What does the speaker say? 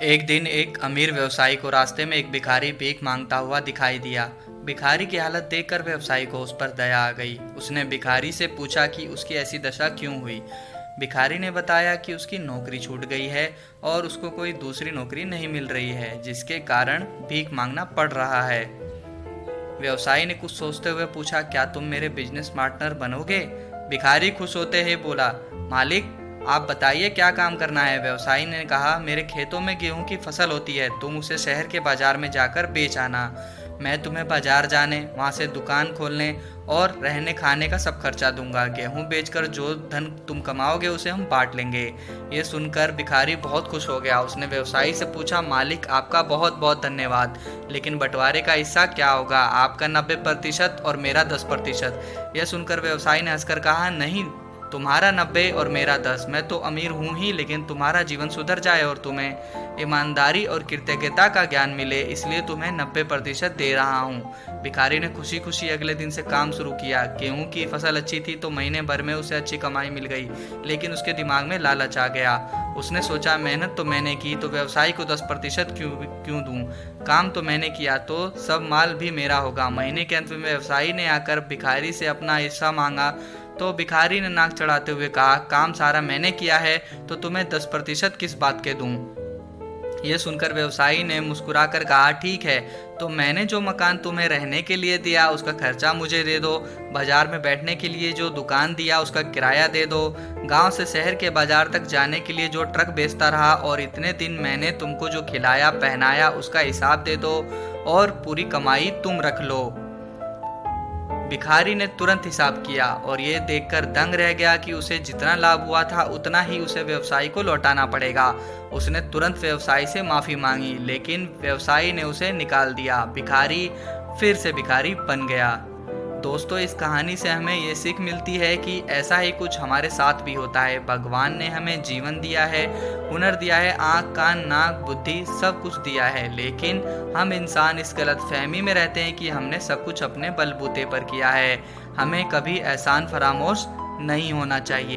एक दिन एक अमीर व्यवसायी को रास्ते में एक भिखारी भीख मांगता हुआ दिखाई दिया। भिखारी की हालत देखकर व्यवसायी को उस पर दया आ गई। उसने भिखारी से पूछा कि उसकी ऐसी दशा क्यों हुई। भिखारी ने बताया कि उसकी नौकरी छूट गई है और उसको कोई दूसरी नौकरी नहीं मिल रही है, जिसके कारण भीख मांगना पड़ रहा है। व्यवसायी ने कुछ सोचते हुए पूछा, क्या तुम मेरे बिजनेस पार्टनर बनोगे? भिखारी खुश होते ही बोला, मालिक आप बताइए क्या काम करना है। व्यवसायी ने कहा, मेरे खेतों में गेहूं की फसल होती है, तुम उसे शहर के बाजार में जाकर बेच आना। मैं तुम्हें बाजार जाने, वहां से दुकान खोलने और रहने खाने का सब खर्चा दूंगा। गेहूं बेचकर जो धन तुम कमाओगे उसे हम बांट लेंगे। ये सुनकर भिखारी बहुत खुश हो गया। उसने व्यवसायी से पूछा, मालिक आपका बहुत बहुत धन्यवाद, लेकिन बंटवारे का हिस्सा क्या होगा? आपका 90% और मेरा 10%। यह सुनकर व्यवसायी ने हंसकर कहा, नहीं, तुम्हारा 90 और मेरा 10। मैं तो अमीर हूँ ही, लेकिन तुम्हारा जीवन सुधर जाए और तुम्हें ईमानदारी और कृतज्ञता का ज्ञान मिले, इसलिए तुम्हें 90% दे रहा हूँ। भिखारी ने खुशी खुशी अगले दिन से काम शुरू किया। गेहूं की फसल अच्छी थी तो महीने भर में उसे अच्छी कमाई मिल गई, लेकिन उसके दिमाग में लालच आ गया। उसने सोचा, मेहनत तो मैंने की तो व्यवसायी को 10% क्यों क्यों दूं? काम तो मैंने किया तो सब माल भी मेरा होगा। महीने के अंत में व्यवसायी ने आकर भिखारी से अपना हिस्सा मांगा तो भिखारी ने नाक चढ़ाते हुए कहा, काम सारा मैंने किया है तो तुम्हें 10% किस बात के दूं? यह सुनकर व्यवसायी ने मुस्कुराकर कहा, ठीक है, तो मैंने जो मकान तुम्हें रहने के लिए दिया उसका खर्चा मुझे दे दो। बाजार में बैठने के लिए जो दुकान दिया उसका किराया दे दो। गांव से शहर के बाजार तक जाने के लिए जो ट्रक बेचता रहा और इतने दिन मैंने तुमको जो खिलाया पहनाया उसका हिसाब दे दो, और पूरी कमाई तुम रख लो। भिखारी ने तुरंत हिसाब किया और ये देखकर दंग रह गया कि उसे जितना लाभ हुआ था उतना ही उसे व्यवसायी को लौटाना पड़ेगा। उसने तुरंत व्यवसायी से माफी मांगी, लेकिन व्यवसायी ने उसे निकाल दिया। भिखारी फिर से भिखारी बन गया। दोस्तों, इस कहानी से हमें ये सीख मिलती है कि ऐसा ही कुछ हमारे साथ भी होता है। भगवान ने हमें जीवन दिया है, हुनर दिया है, आँख कान नाक बुद्धि सब कुछ दिया है, लेकिन हम इंसान इस गलत फहमी में रहते हैं कि हमने सब कुछ अपने बलबूते पर किया है। हमें कभी एहसान फरामोश नहीं होना चाहिए।